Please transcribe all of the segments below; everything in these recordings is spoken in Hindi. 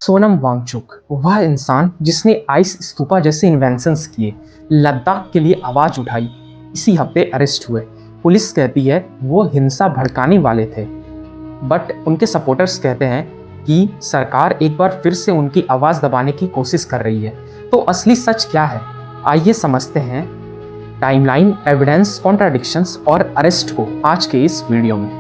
सोनम वांगचुक वह इंसान जिसने आइस स्तूपा जैसे इन्वेंशंस किए, लद्दाख के लिए आवाज उठाई, इसी हफ्ते अरेस्ट हुए। पुलिस कहती है वो हिंसा भड़काने वाले थे, बट उनके सपोर्टर्स कहते हैं कि सरकार एक बार फिर से उनकी आवाज दबाने की कोशिश कर रही है। तो असली सच क्या है, आइए समझते हैं टाइमलाइन, एविडेंस, कॉन्ट्राडिक्शंस और अरेस्ट को आज के इस वीडियो में।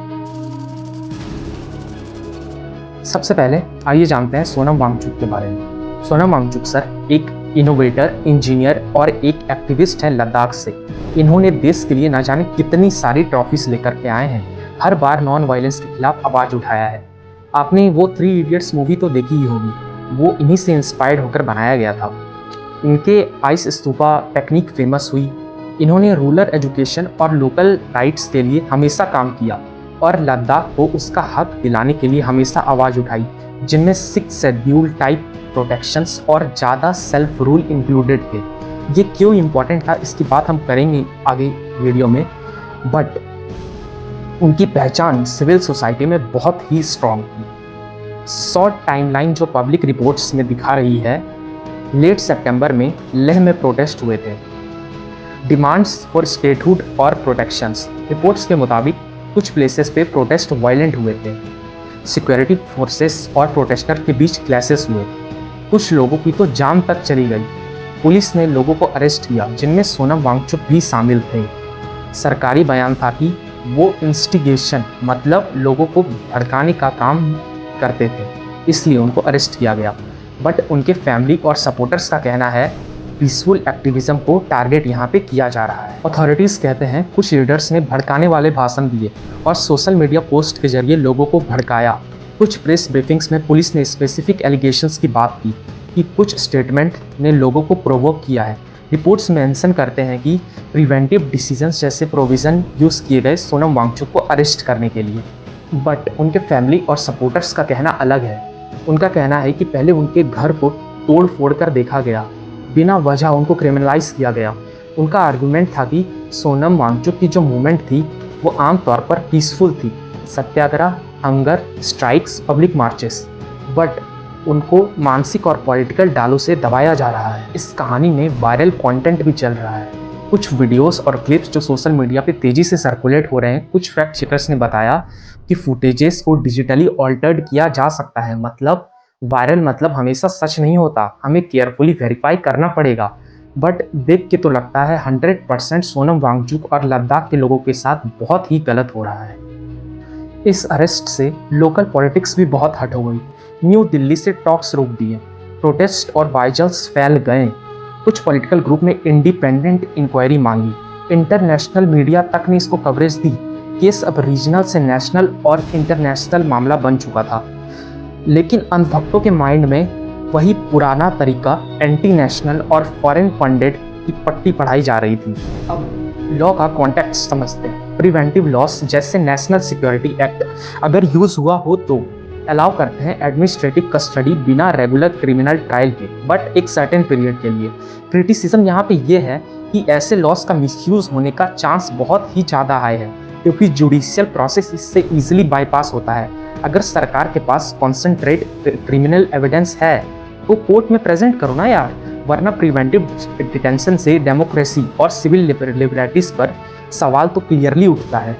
सबसे पहले आइए जानते हैं सोनम वांगचुक के बारे में। सोनम वांगचुक सर एक इनोवेटर, इंजीनियर और एक एक्टिविस्ट हैं लद्दाख से। इन्होंने देश के लिए न जाने कितनी सारी ट्रॉफीज लेकर के आए हैं। हर बार नॉन वायलेंस के खिलाफ आवाज उठाया है। आपने वो 3 इडियट्स मूवी तो देखी ही होगी, वो इन्हीं से इंस्पायर्ड होकर बनाया गया था। इनके आइस स्तूपा टेक्निक फेमस हुई। इन्होंने रूरल एजुकेशन और लोकल राइट्स के लिए हमेशा काम किया और लद्दाख को उसका हक दिलाने के लिए हमेशा आवाज़ उठाई, जिनमें 6 शेड्यूल टाइप प्रोटेक्शंस और ज़्यादा सेल्फ रूल इंक्लूडेड थे। ये क्यों इम्पोर्टेंट था इसकी बात हम करेंगे आगे वीडियो में, बट उनकी पहचान सिविल सोसाइटी में बहुत ही स्ट्रॉन्ग थी। शॉर्ट टाइमलाइन जो पब्लिक रिपोर्ट्स में दिखा रही है, लेट सितंबर में लेह में प्रोटेस्ट हुए थे। डिमांड्स फॉर स्टेटहुड और प्रोटेक्शंस। रिपोर्ट्स के मुताबिक कुछ प्लेसेस पे प्रोटेस्ट वायलेंट हुए थे। सिक्योरिटी फोर्सेस और प्रोटेस्टर के बीच क्लैशेस हुए। कुछ लोगों की तो जान तक चली गई। पुलिस ने लोगों को अरेस्ट किया, जिनमें सोनम वांगचुक भी शामिल थे। सरकारी बयान था कि वो इंस्टिगेशन मतलब लोगों को भड़काने का काम करते थे, इसलिए उनको अरेस्ट किया गया। बट उनके फैमिली और सपोर्टर्स का कहना है पीसफुल एक्टिविज्म को टारगेट यहाँ पे किया जा रहा है। अथॉरिटीज कहते हैं कुछ लीडर्स ने भड़काने वाले भाषण दिए और सोशल मीडिया पोस्ट के जरिए लोगों को भड़काया। कुछ प्रेस ब्रीफिंग्स में पुलिस ने स्पेसिफिक एलिगेशंस की बात की कि कुछ स्टेटमेंट ने लोगों को प्रोवोक किया है। रिपोर्ट्स मेंशन करते हैं कि प्रिवेंटिव डिसीजंस जैसे प्रोविज़न यूज़ किए गए सोनम वांगचुक को अरेस्ट करने के लिए। बट उनके फैमिली और सपोर्टर्स का कहना अलग है। उनका कहना है कि पहले उनके घर को तोड़ फोड़ कर देखा गया, बिना वजह उनको क्रिमिनलाइज किया गया। उनका आर्गुमेंट था कि सोनम वांगचुक की जो मूवमेंट थी वो आमतौर पर पीसफुल थी, satyagraha, hunger strikes, public marches, but उनको मानसिक और पॉलिटिकल डालों से दबाया जा रहा है। इस कहानी में वायरल कंटेंट भी चल रहा है। कुछ वीडियोस और क्लिप्स जो सोशल मीडिया पे तेजी से सर्कुलेट हो रहे हैं, कुछ फैक्ट चेकर्स ने बताया कि फुटेजेस को डिजिटली ऑल्टर्ड किया जा सकता है। मतलब वायरल मतलब हमेशा सच नहीं होता, हमें केयरफुली वेरीफाई करना पड़ेगा। बट देख के तो लगता है 100% सोनम वांगचुक और लद्दाख के लोगों के साथ बहुत ही गलत हो रहा है। इस अरेस्ट से लोकल पॉलिटिक्स भी बहुत हट हो गई। न्यू दिल्ली से टॉक्स रोक दिए, प्रोटेस्ट और वाइजल्स फैल गए। कुछ पॉलिटिकल ग्रुप ने इंडिपेंडेंट इंक्वायरी मांगी। इंटरनेशनल मीडिया तक ने इसको कवरेज दी। केस अब रीजनल से नेशनल और इंटरनेशनल मामला बन चुका था। लेकिन अंधभक्तों के माइंड में वही पुराना तरीका एंटी नेशनल और फॉरेन फंडेड की पट्टी पढ़ाई जा रही थी। अब लॉ का कॉन्टेक्स्ट समझते हैं। प्रिवेंटिव लॉस जैसे नेशनल सिक्योरिटी एक्ट अगर यूज हुआ हो तो अलाउ करते हैं एडमिनिस्ट्रेटिव कस्टडी बिना रेगुलर क्रिमिनल ट्रायल के, बट एक सर्टेन पीरियड के लिए। क्रिटिसिज्म यहाँ पे ये है कि ऐसे लॉस का मिसयूज होने का चांस बहुत ही ज़्यादा हाई है, क्योंकि जुडिशियल प्रोसेस इससे इजीली बाईपास होता है। अगर सरकार के पास कॉन्सेंट्रेट क्रिमिनल एविडेंस है तो कोर्ट में प्रेजेंट करो ना यार, वरना प्रिवेंटिव डिटेंशन से डेमोक्रेसी और सिविल लिबर्टीज पर सवाल तो क्लियरली उठता है।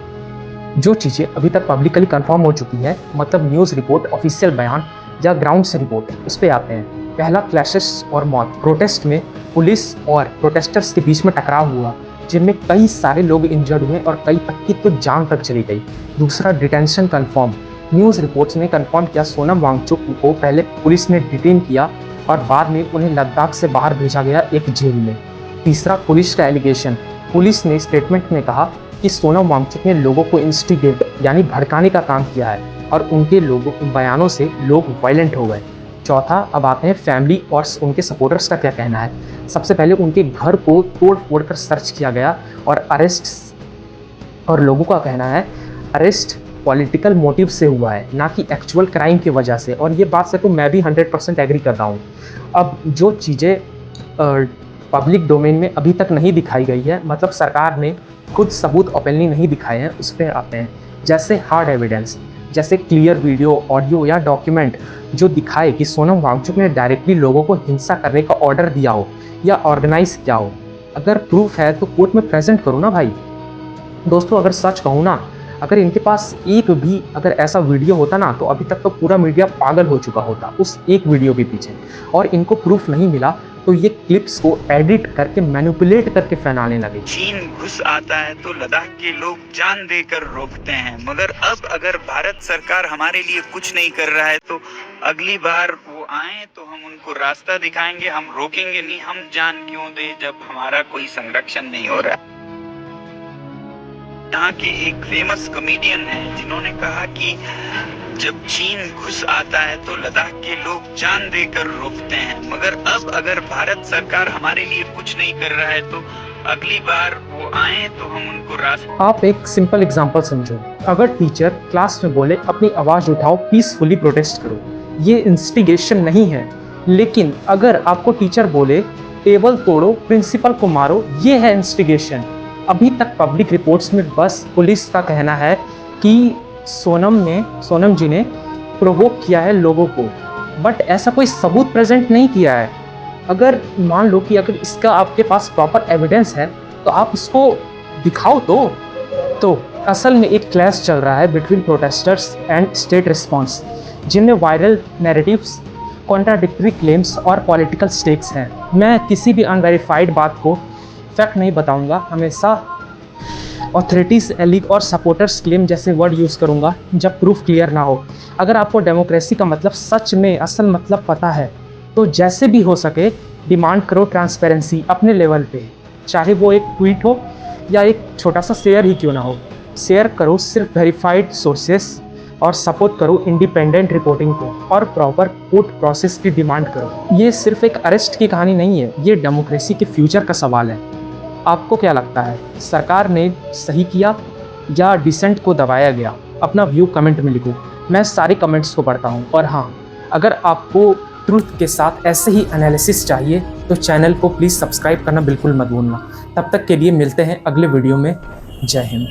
जो चीज़ें अभी तक पब्लिकली कंफर्म हो चुकी है, मतलब न्यूज़ रिपोर्ट, ऑफिशियल बयान या ग्राउंड से रिपोर्ट, उस पर आते हैं। पहला, क्लैशेस और मौत। प्रोटेस्ट में पुलिस और प्रोटेस्टर्स के बीच में टकराव हुआ, जिनमें कई सारे लोग इंजर्ड हुए और कई तक की तो जान तक चली गई। दूसरा, डिटेंशन कंफर्म। न्यूज़ रिपोर्ट्स ने कंफर्म किया सोनम वांगचुक को पहले पुलिस ने डिटेन किया और बाद में उन्हें लद्दाख से बाहर भेजा गया एक जेल में। तीसरा, पुलिस का एलिगेशन। पुलिस ने स्टेटमेंट में कहा कि सोनम वांगचुक ने लोगों को इंस्टिगेट यानी भड़काने का काम किया है और उनके लोगों बयानों से लोग वायलेंट हो गए। चौथा, अब आते हैं फैमिली और उनके सपोर्टर्स का क्या कहना है। सबसे पहले उनके घर को तोड़ फोड़ कर सर्च किया गया और और लोगों का कहना है अरेस्ट पॉलिटिकल मोटिव से हुआ है, ना कि एक्चुअल क्राइम की वजह से। और ये बात से तो मैं भी 100% एग्री कर रहा हूँ। अब जो चीज़ें पब्लिक डोमेन में अभी तक नहीं दिखाई गई है, मतलब सरकार ने खुद सबूत ओपनली नहीं दिखाए हैं, उस पर आते हैं। जैसे हार्ड एविडेंस। जैसे क्लियर वीडियो, ऑडियो या डॉक्यूमेंट जो दिखाए कि सोनम वांगचुक ने डायरेक्टली लोगों को हिंसा करने का ऑर्डर दिया हो या ऑर्गेनाइज किया हो। अगर प्रूफ है तो कोर्ट में प्रेजेंट करो ना भाई। दोस्तों अगर सच कहूँ ना, अगर इनके पास एक भी अगर ऐसा वीडियो होता ना तो अभी तक तो पूरा मीडिया पागल हो चुका होता उस एक वीडियो के पीछे। और इनको प्रूफ नहीं मिला तो ये क्लिप्स को एडिट करके मैनिपुलेट करके फैलाने लगे। चीन घुस आता है तो लद्दाख के लोग जान देकर रोकते हैं, मगर अब अगर भारत सरकार हमारे लिए कुछ नहीं कर रहा है तो अगली बार वो आए तो हम उनको रास्ता दिखाएंगे, हम रोकेंगे नहीं। हम जान क्यों दे जब हमारा कोई संरक्षण नहीं हो रहा है। यहाँ के एक फेमस कॉमेडियन है जिन्होंने कहा कि जब चीन घुस आता है तो लद्दाख के लोग जान देकर रोकते हैं, मगर अब अगर भारत सरकार हमारे लिए कुछ नहीं कर रहा है तो अगली बार वो आए तो हम उनको रास्ता। आप एक सिंपल एग्जांपल समझो, अगर टीचर क्लास में बोले अपनी आवाज उठाओ, पीसफुली प्रोटेस्ट करो, ये इंस्टिगेशन नहीं है। लेकिन अगर आपको टीचर बोले टेबल तोड़ो, प्रिंसिपल को मारो, ये है इंस्टिगेशन। अभी तक पब्लिक रिपोर्ट्स में बस पुलिस का कहना है कि सोनम जी ने प्रोवोक किया है लोगों को, बट ऐसा कोई सबूत प्रेजेंट नहीं किया है। अगर मान लो कि अगर इसका आपके पास प्रॉपर एविडेंस है तो आप उसको दिखाओ तो असल में एक क्लैश चल रहा है between protesters and state response, जिनमें वायरल नैरेटिव्स, कॉन्ट्राडिक्टरी क्लेम्स और पॉलिटिकल स्टेक्स हैं। मैं किसी भी अनवेरीफाइड बात को फैक्ट नहीं बताऊंगा, हमेशा ऑथोरिटीज़, एलिग और सपोर्टर्स क्लेम जैसे वर्ड यूज़ करूंगा जब प्रूफ क्लियर ना हो। अगर आपको डेमोक्रेसी का मतलब सच में असल मतलब पता है तो जैसे भी हो सके डिमांड करो ट्रांसपेरेंसी अपने लेवल पे, चाहे वो एक ट्वीट हो या एक छोटा सा शेयर ही क्यों ना हो। शेयर करो सिर्फ वेरीफाइड सोर्सेस और सपोर्ट करो इंडिपेंडेंट रिपोर्टिंग को और प्रॉपर कोर्ट प्रोसेस की डिमांड करो। ये सिर्फ एक अरेस्ट की कहानी नहीं है, ये डेमोक्रेसी के फ्यूचर का सवाल है। आपको क्या लगता है, सरकार ने सही किया या डिसेंट को दबाया गया? अपना व्यू कमेंट में लिखो, मैं सारे कमेंट्स को पढ़ता हूँ। और हाँ, अगर आपको ट्रूथ के साथ ऐसे ही एनालिसिस चाहिए तो चैनल को प्लीज़ सब्सक्राइब करना बिल्कुल मत भूलना। तब तक के लिए मिलते हैं अगले वीडियो में। जय हिंद।